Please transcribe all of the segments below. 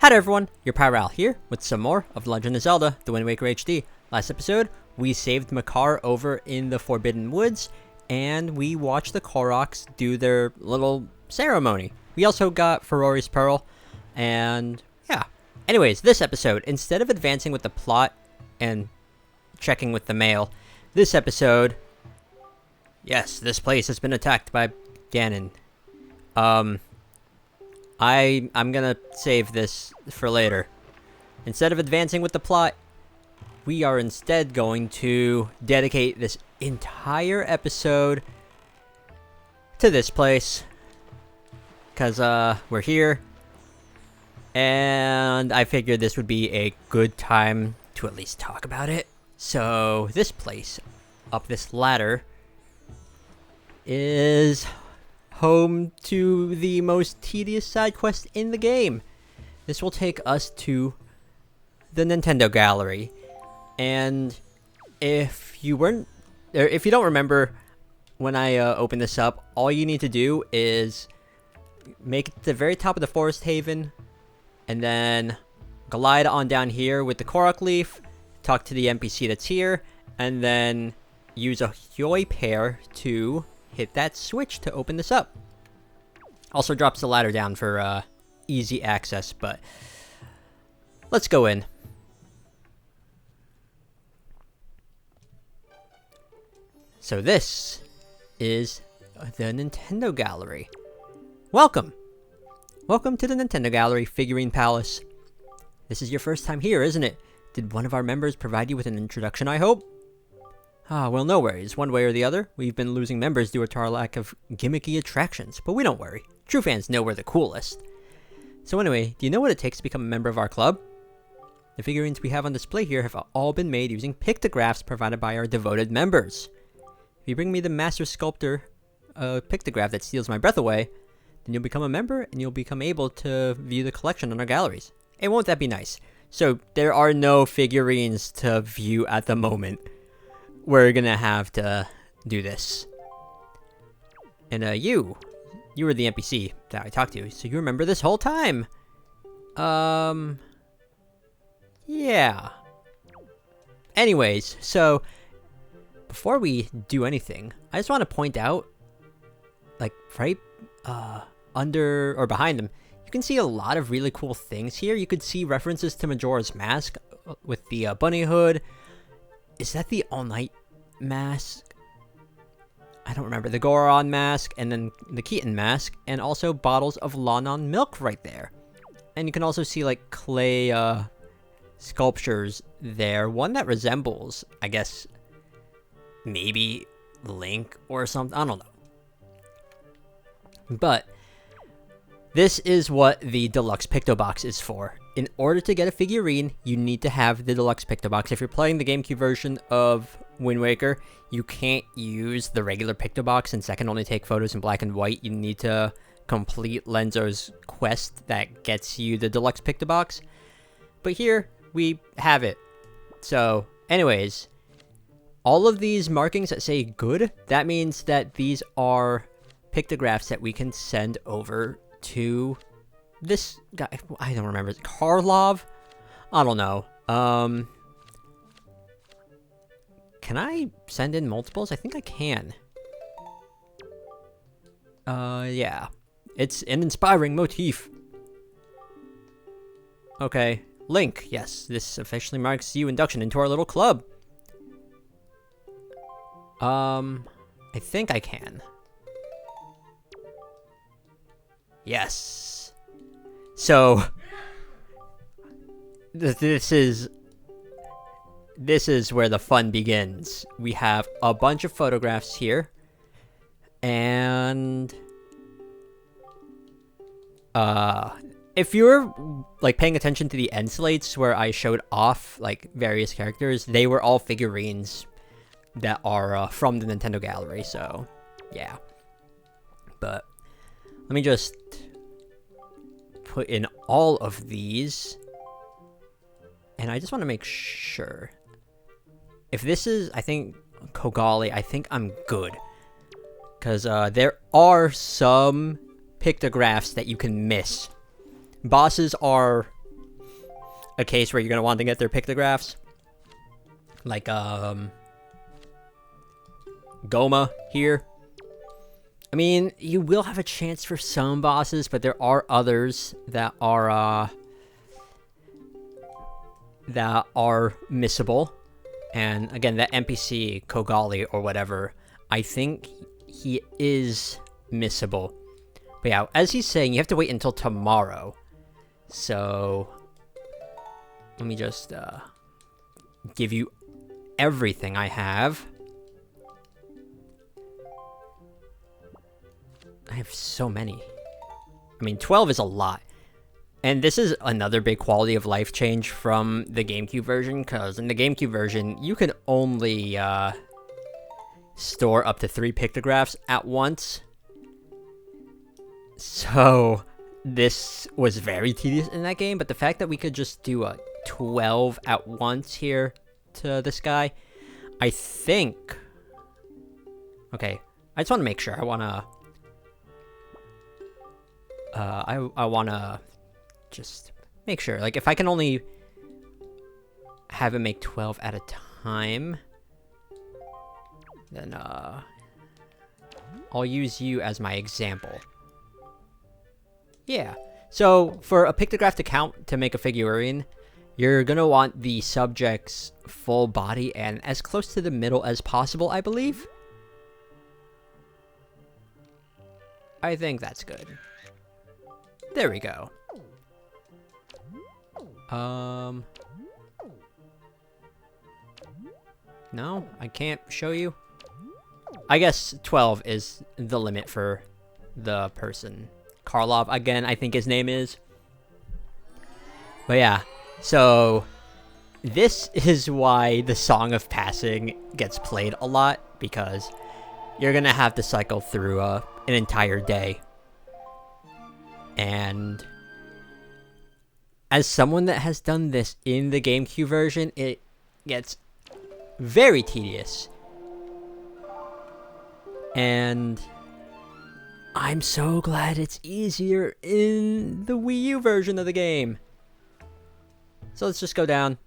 Hi there everyone, your Pyral here with some more of Legend of Zelda, The Wind Waker HD. Last episode, we saved Makar over in the Forbidden Woods, and we watched the Koroks do their little ceremony. We also got Ferori's Pearl, and yeah. Anyways, this episode, instead of advancing with the plot and checking with the mail, this episode... Yes, this place has been attacked by Ganon. I'm gonna save this for later. Instead of advancing with the plot, we are instead going to dedicate this entire episode to this place. Because, we're here. And I figured this would be a good time to at least talk about it. So, this place, up this ladder, is home to the most tedious side quest in the game. This will take us to the Nintendo Gallery. And if you don't remember when I opened this up, all you need to do is make it to the very top of the Forest Haven, and then glide on down here with the Korok leaf, talk to the NPC that's here, and then use a Hyoi pair to hit that switch to open this up. Also drops the ladder down for easy access, but let's go in. So this is the Nintendo Gallery. Welcome! Welcome to the Nintendo Gallery Figurine Palace. This is your first time here, isn't it? Did one of our members provide you with an introduction, I hope? Ah, well, no worries. One way or the other, we've been losing members due to our lack of gimmicky attractions, but we don't worry. True fans know we're the coolest. So anyway, do you know what it takes to become a member of our club? The figurines we have on display here have all been made using pictographs provided by our devoted members. If you bring me the Master Sculptor pictograph that steals my breath away, then you'll become a member and you'll become able to view the collection on our galleries. And won't that be nice? So there are no figurines to view at the moment. We're gonna have to do this. And you were the NPC that I talked to, so you remember this whole time. Yeah. Anyways, so before we do anything, I just want to point out, like right under or behind them, you can see a lot of really cool things here. You could see references to Majora's Mask with the bunny hood. Is that the All Night mask? I don't remember. The Goron mask, and then the Keaton mask, and also bottles of Lanon milk right there. And you can also see, like, clay sculptures there. One that resembles, I guess, maybe Link or something. I don't know. But this is what the Deluxe Picto Box is for. In order to get a figurine, you need to have the Deluxe Picto Box. If you're playing the GameCube version of Wind Waker, you can't use the regular Picto Box, since that can only take photos in black and white. You need to complete Lenzo's quest that gets you the Deluxe Picto Box. But here, we have it. So, anyways, all of these markings that say good, that means that these are pictographs that we can send over to this guy. I don't remember. Is it Karlov? I don't know. Can I send in multiples? I think I can. Yeah. It's an inspiring motif. Okay. Link. Yes, this officially marks you induction into our little club. I think I can. Yes. So, this is where the fun begins. We have a bunch of photographs here, and if you're like paying attention to the end slates where I showed off like various characters, they were all figurines that are from the Nintendo Gallery. So, yeah. But let me just put in all of these, and I just want to make sure. If this is, I think, Kogali, I think I'm good. Because there are some pictographs that you can miss. Bosses are a case where you're gonna want to get their pictographs. Like, Goma here. I mean, you will have a chance for some bosses, but there are others that are missable. And again, that NPC, Kogali or whatever, I think he is missable. But yeah, as he's saying, you have to wait until tomorrow. So, let me just give you everything I have. I have so many. I mean, 12 is a lot. And this is another big quality of life change from the GameCube version, because in the GameCube version, you can only store up to 3 pictographs at once. So, this was very tedious in that game, but the fact that we could just do a 12 at once here to this guy, I think... Okay, I just want to make sure. I want to... I want to just make sure. Like, if I can only have him make 12 at a time, then, I'll use you as my example. Yeah. So, for a pictograph to count to make a figurine, you're gonna want the subject's full body and as close to the middle as possible, I believe. I think that's good. There we go. No, I can't show you. I guess 12 is the limit for the person. Karlov, again, I think his name is. But yeah, so this is why the Song of Passing gets played a lot, because you're gonna have to cycle through an entire day. And as someone that has done this in the GameCube version, it gets very tedious. And I'm so glad it's easier in the Wii U version of the game. So let's just go down.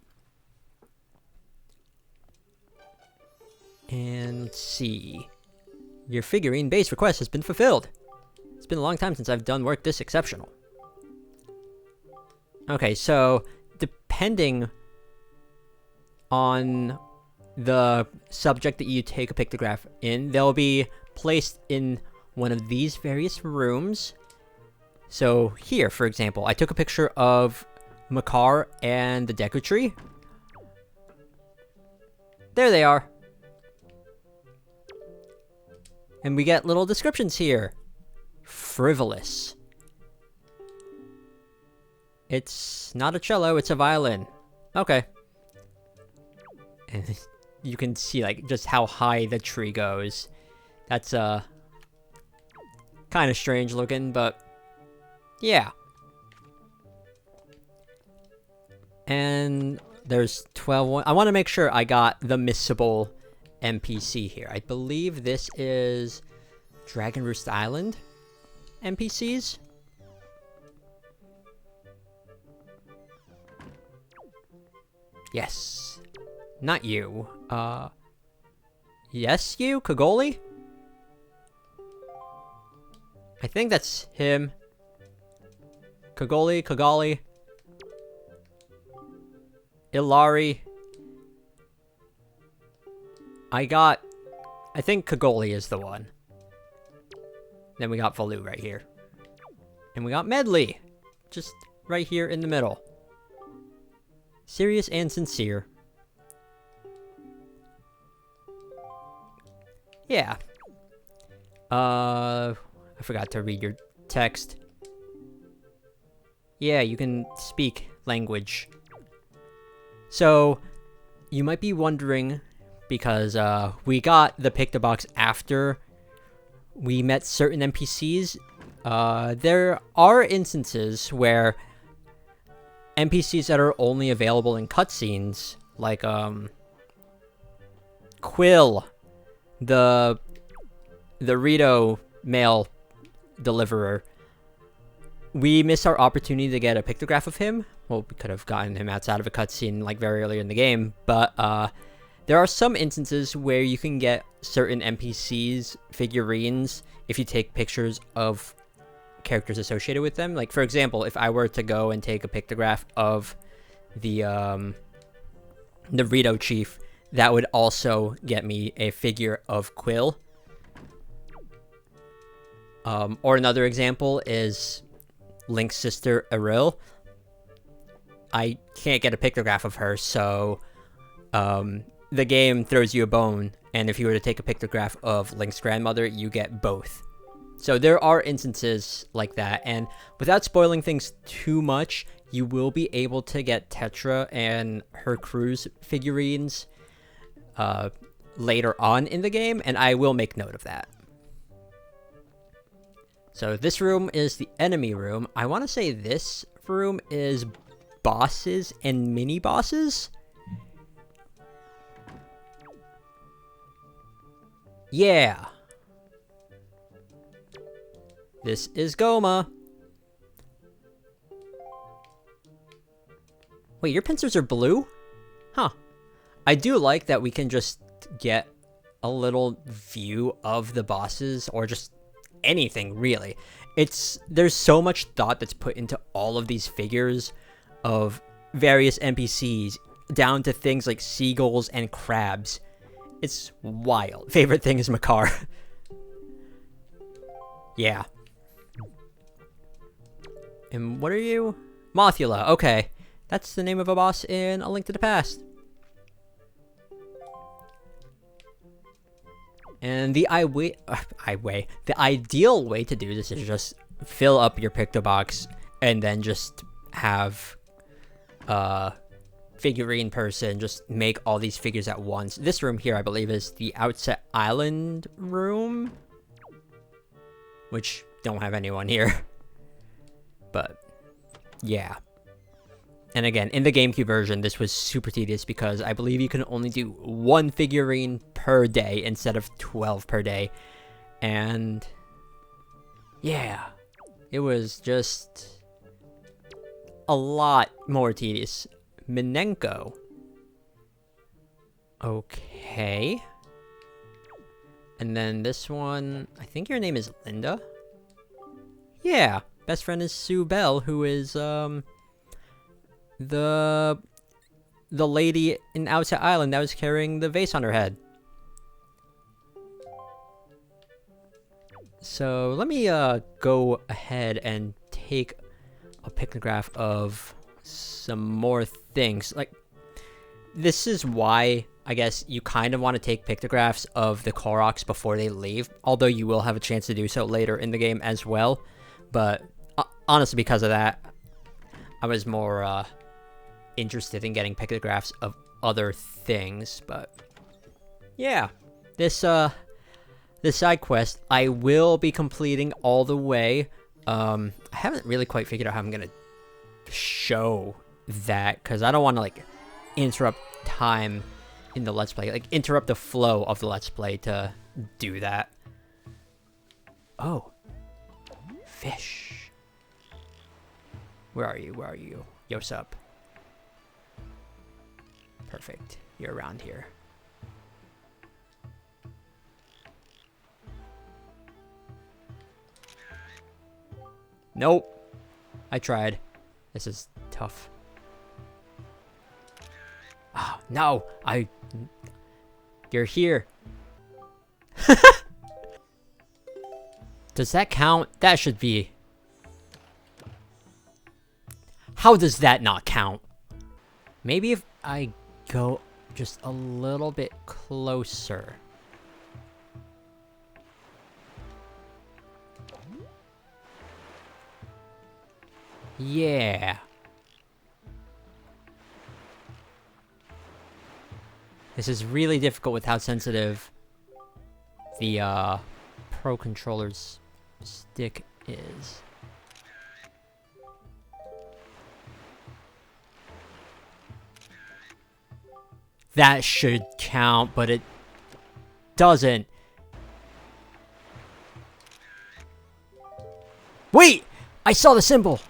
And let's see. Your figurine base request has been fulfilled. It's been a long time since I've done work this exceptional. Okay, so depending on the subject that you take a pictograph in, they'll be placed in one of these various rooms. So here, for example, I took a picture of Makar and the Deku Tree. There they are. And we get little descriptions here. Frivolous. It's not a cello, it's a violin. Okay. And you can see, like, just how high the tree goes. That's, kind of strange looking, but yeah. And there's 12. I want to make sure I got the missable NPC here. I believe this is Dragon Roost Island NPCs. Yes. Not you. Yes, you? Kagoli? I think that's him. Kagali. Ilari. I think Kagoli is the one. Then we got Valu right here. And we got Medley. Just right here in the middle. Serious and sincere. Yeah. I forgot to read your text. Yeah, you can speak language. So, you might be wondering, because we got the Pictobox after we met certain NPCs. There are instances where NPCs that are only available in cutscenes, like Quill, the Rito mail deliverer, we missed our opportunity to get a pictograph of him. Well, we could have gotten him outside of a cutscene like very early in the game, but there are some instances where you can get certain NPCs figurines if you take pictures of characters associated with them. Like, for example, if I were to go and take a pictograph of the Rito Chief, that would also get me a figure of Quill. Or another example is Link's sister, Eril. I can't get a pictograph of her, so the game throws you a bone, and if you were to take a pictograph of Link's grandmother, you get both. So there are instances like that, and without spoiling things too much, you will be able to get Tetra and her crew's figurines later on in the game, and I will make note of that. So this room is the enemy room. I want to say this room is bosses and mini-bosses? Yeah. This is Goma. Wait, your pincers are blue? Huh. I do like that we can just get a little view of the bosses, or just anything, really. There's so much thought that's put into all of these figures of various NPCs, down to things like seagulls and crabs. It's wild. Favorite thing is Makar. Yeah. And what are you? Mothula. Okay. That's the name of a boss in A Link to the Past. And the ideal way to do this is just fill up your picto box and then just have figurine person just make all these figures at once. This room here, I believe, is the Outset Island room, which don't have anyone here. But yeah. And again, in the GameCube version, this was super tedious because I believe you can only do 1 figurine per day instead of 12 per day. And yeah, it was just a lot more tedious. Minenko. Okay. And then this one, I think your name is Linda? Yeah, best friend is Sue Bell, who is, the lady in Outset Island that was carrying the vase on her head. So let me go ahead and take a pictograph of some more things. Like, this is why I guess you kind of want to take pictographs of the Koroks before they leave, although you will have a chance to do so later in the game as well. But honestly, because of that, I was more interested in getting pictographs of other things. But yeah, this side quest I will be completing all the way. I haven't really quite figured out how I'm gonna show that, because I don't want to like interrupt time in the Let's Play, like interrupt the flow of the Let's Play to do that. Oh, fish. Where are you? Where are you? Yo, sup? Perfect. You're around here. Nope. I tried. This is tough. Oh, no. You're here. Does that count? That should be... How does that not count? Maybe if I go just a little bit closer. Yeah. This is really difficult with how sensitive the Pro Controller's stick is. That should count, but it doesn't. Wait! I saw the symbol!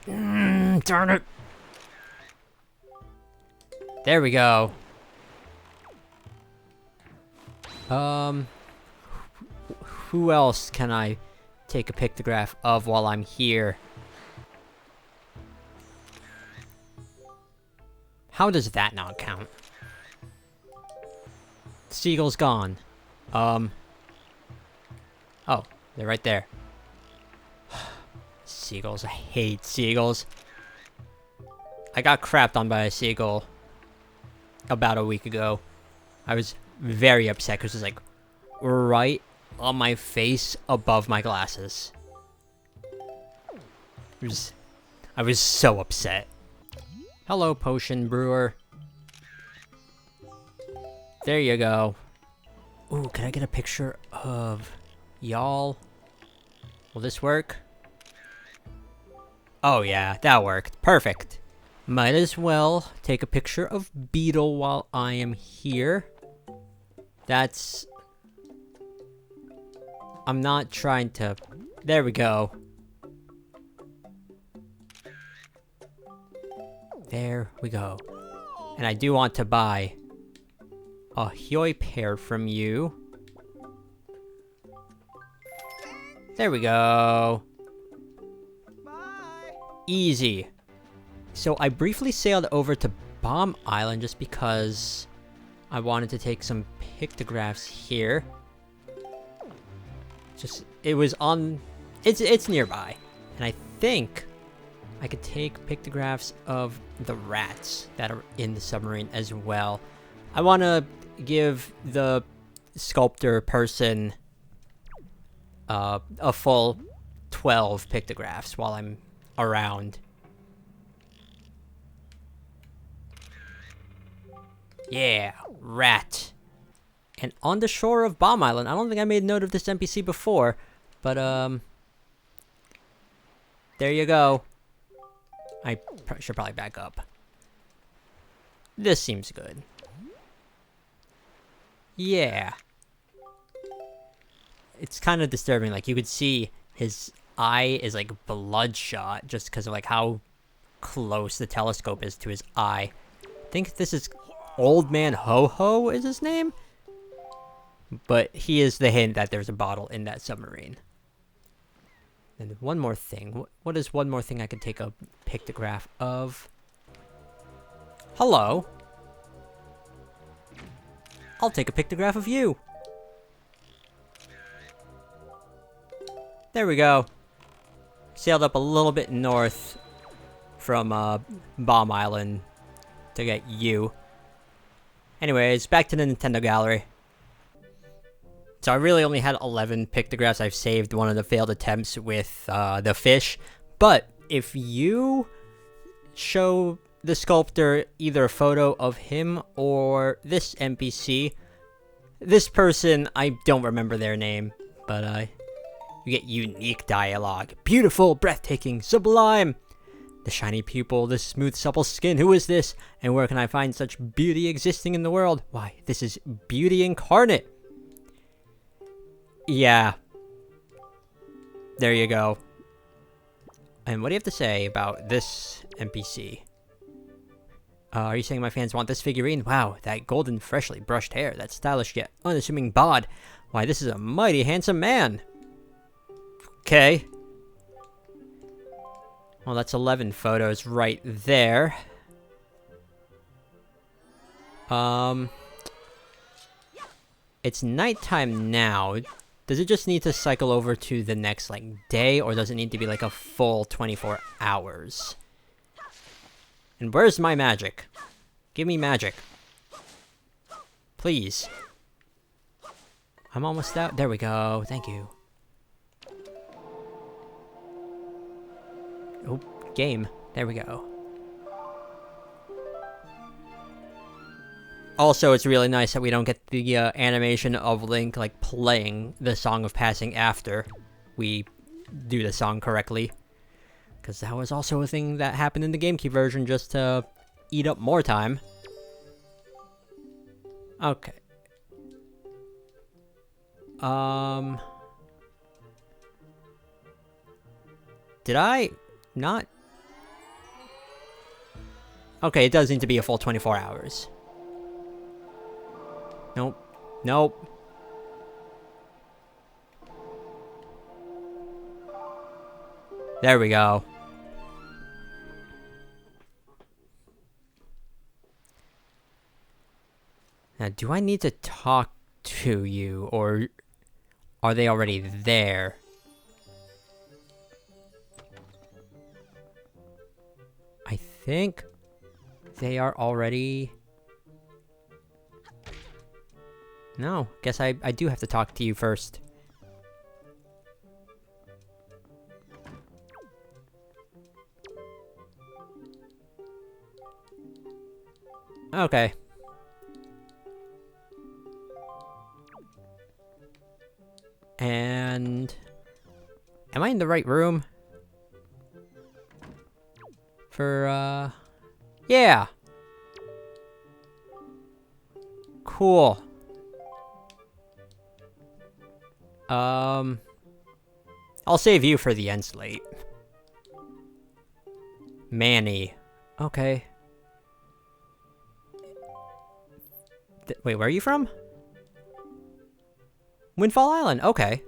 Darn it! There we go. Who else can I take a pictograph of while I'm here? How does that not count? Seagull's gone. Oh, they're right there. Seagulls, I hate seagulls. I got crapped on by a seagull about a week ago. I was very upset because it was like right on my face above my glasses. I was so upset. Hello, potion brewer. There you go. Ooh, can I get a picture of y'all? Will this work? Oh yeah, that worked. Perfect. Might as well take a picture of Beetle while I am here. I'm not trying to... There we go. There we go. And I do want to buy a Hyoi pear from you. There we go. Bye. Easy. So I briefly sailed over to Bomb Island just because I wanted to take some pictographs here. It was on... It's nearby. And I think I could take pictographs of the rats that are in the submarine as well. I want to give the sculptor person a full 12 pictographs while I'm around. Yeah, rat. And on the shore of Bomb Island, I don't think I made note of this NPC before, but there you go. I should probably back up. This seems good. Yeah. It's kind of disturbing. Like, you could see his eye is, like, bloodshot just because of, like, how close the telescope is to his eye. I think this is Old Man Ho-Ho is his name? But he is the hint that there's a bottle in that submarine. And one more thing. What is one more thing I could take a pictograph of? Hello. I'll take a pictograph of you. There we go. Sailed up a little bit north from Bomb Island to get you. Anyways, back to the Nintendo gallery. So I really only had 11 pictographs. I've saved one of the failed attempts with the fish. But if you show the sculptor either a photo of him or this NPC, this person, I don't remember their name, but you get unique dialogue. Beautiful, breathtaking, sublime. The shiny pupil, the smooth, supple skin. Who is this? And where can I find such beauty existing in the world? Why, this is beauty incarnate. Yeah. There you go. And what do you have to say about this NPC? Are you saying my fans want this figurine? Wow, that golden, freshly brushed hair, that stylish yet unassuming bod. Why, this is a mighty handsome man. Okay. Well, that's 11 photos right there. It's nighttime now. Does it just need to cycle over to the next, like, day? Or does it need to be, like, a full 24 hours? And where's my magic? Give me magic. Please. I'm almost out. There we go. Thank you. Oh, game. There we go. Also, it's really nice that we don't get the animation of Link, like, playing the Song of Passing after we do the song correctly. Because that was also a thing that happened in the GameCube version just to eat up more time. Okay. Did I not? Okay, it does need to be a full 24 hours. Nope. Nope. There we go. Now, do I need to talk to you, or are they already there? I think they are already... No, guess I do have to talk to you first. Okay. And... am I in the right room? For, yeah! Cool. I'll save you for the end slate. Manny. Okay. Wait, where are you from? Windfall Island, okay.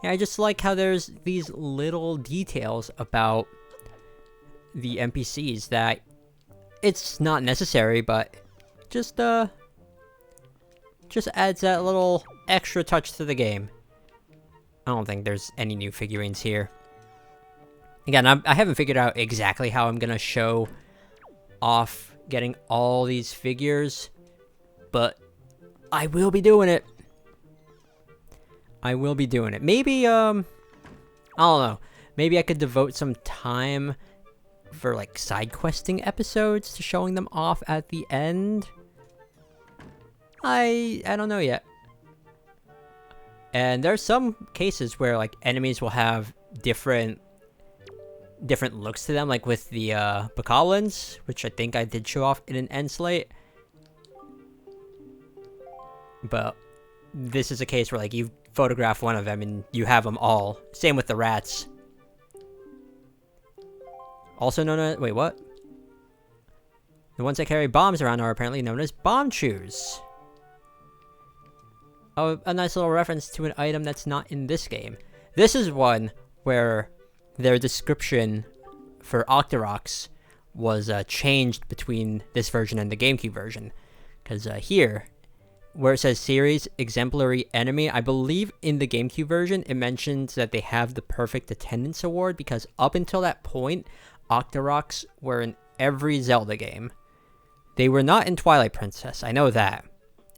Yeah, I just like how there's these little details about the NPCs that it's not necessary, but just adds that little extra touch to the game. I don't think there's any new figurines here. Again, I haven't figured out exactly how I'm gonna show off getting all these figures, but I will be doing it. I will be doing it. Maybe, I don't know. Maybe I could devote some time for, like, side questing episodes to showing them off at the end. I don't know yet. And there's some cases where, like, enemies will have different looks to them, like with the Bokoblins, which I think I did show off in an end slate. But this is a case where, like, you photograph one of them and you have them all. Same with the rats. Also known as... wait, what? The ones that carry bombs around are apparently known as bomb chews. Oh, a nice little reference to an item that's not in this game. This is one where their description for Octoroks was changed between this version and the GameCube version. Because here, where it says series exemplary enemy, I believe in the GameCube version it mentions that they have the perfect attendance award, because up until that point, Octoroks were in every Zelda game. They were not in Twilight Princess, I know that.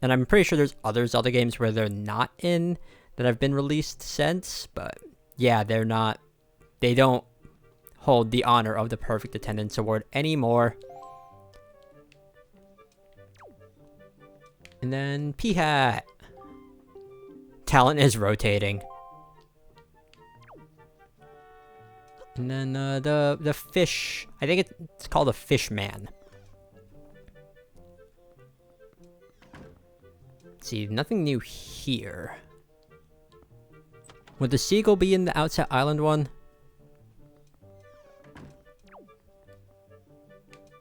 And I'm pretty sure there's other Zelda games where they're not in, that have been released since, but yeah, they're not, they don't hold the honor of the perfect attendance award anymore. And then P-Hat. Talent is rotating. And then the fish, I think it's called a fish man. Let's see, nothing new here. Would the seagull be in the Outset Island one?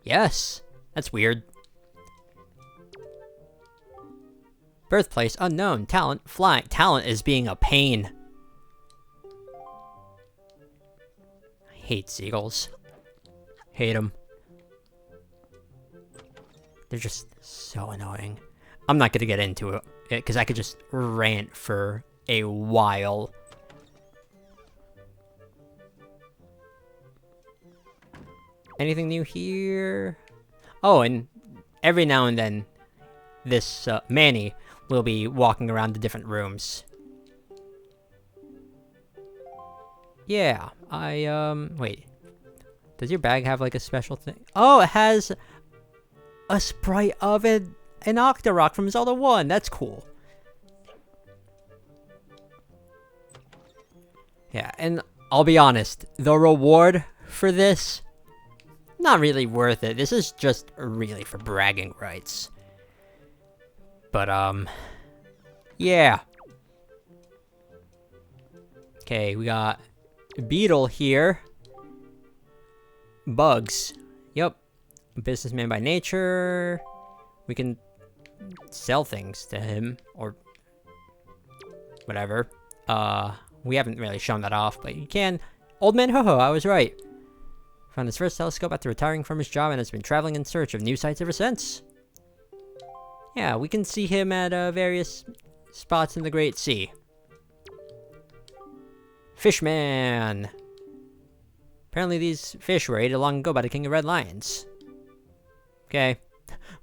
Yes! That's weird. Birthplace unknown. Talent flying. Talent is being a pain. I hate seagulls. Hate them. They're just so annoying. I'm not gonna get into it, because I could just rant for a while. Anything new here? Oh, and every now and then, this Manny will be walking around the different rooms. Yeah, wait. Does your bag have, like, a special thing? Oh, it has a sprite of an Octorok from Zelda 1. That's cool. Yeah, and I'll be honest, the reward for this, not really worth it. This is just really for bragging rights. But, yeah. Okay, we got Beetle here. Bugs. Yep. Businessman by nature. We can sell things to him, or whatever. We haven't really shown that off, but you can. Old Man Ho-Ho, I was right. Found his first telescope after retiring from his job and has been traveling in search of new sights ever since. Yeah, we can see him at various spots in the Great Sea. Fishman! Apparently these fish were ate long ago by the King of Red Lions. Okay.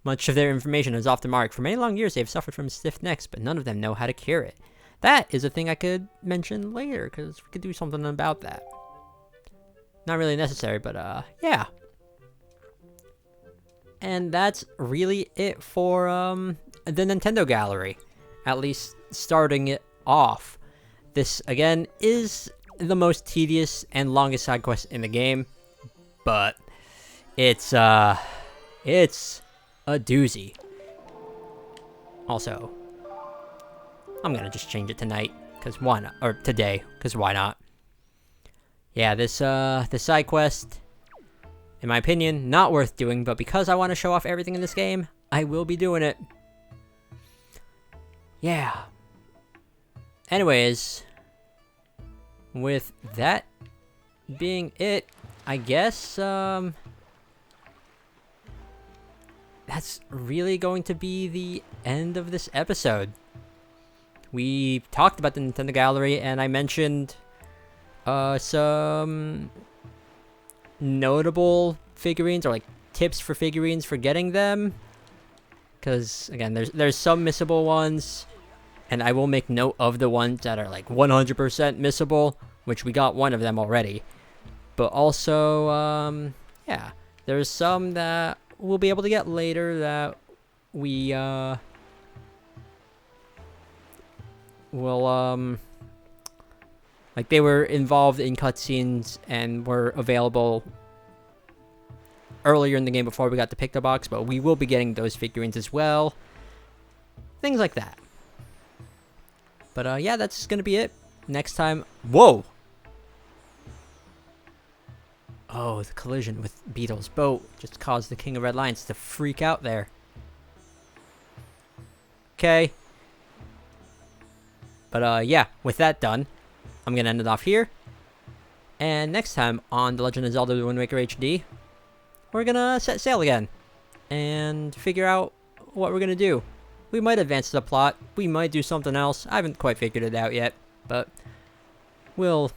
Much of their information is off the mark. For many long years they have suffered from stiff necks, but none of them know how to cure it. That is a thing I could mention later, because we could do something about that. Not really necessary, but yeah. And that's really it for the Nintendo Gallery. At least starting it off. This, again, is the most tedious and longest side quest in the game, but it's a doozy. Also, I'm gonna just change it tonight, cause why not? Or today, cause why not? Yeah, this side quest, in my opinion, not worth doing, but because I want to show off everything in this game, I will be doing it. Yeah. Anyways, with that being it, I guess, that's really going to be the end of this episode. We talked about the Nintendo Gallery, and I mentioned some notable figurines, or like tips for figurines for getting them. Because again, there's some missable ones, and I will make note of the ones that are like 100% missable, which we got one of them already. But also, yeah, there's some that we'll be able to get later that we will like they were involved in cutscenes and were available earlier in the game before we got the Picto Box, but we will be getting those figurines as well. Things like that. But yeah, that's gonna be it. Next time, whoa! Oh, the collision with Beetle's boat just caused the King of Red Lions to freak out there. Okay. But yeah, with that done, I'm gonna end it off here. And next time on The Legend of Zelda: The Wind Waker HD, we're gonna set sail again and figure out what we're gonna do. We might advance the plot, we might do something else. I haven't quite figured it out yet, but we'll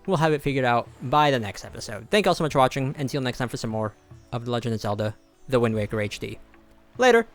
have it figured out by the next episode. Thank you all so much for watching, and see you next time for some more of The Legend of Zelda: The Wind Waker HD. Later!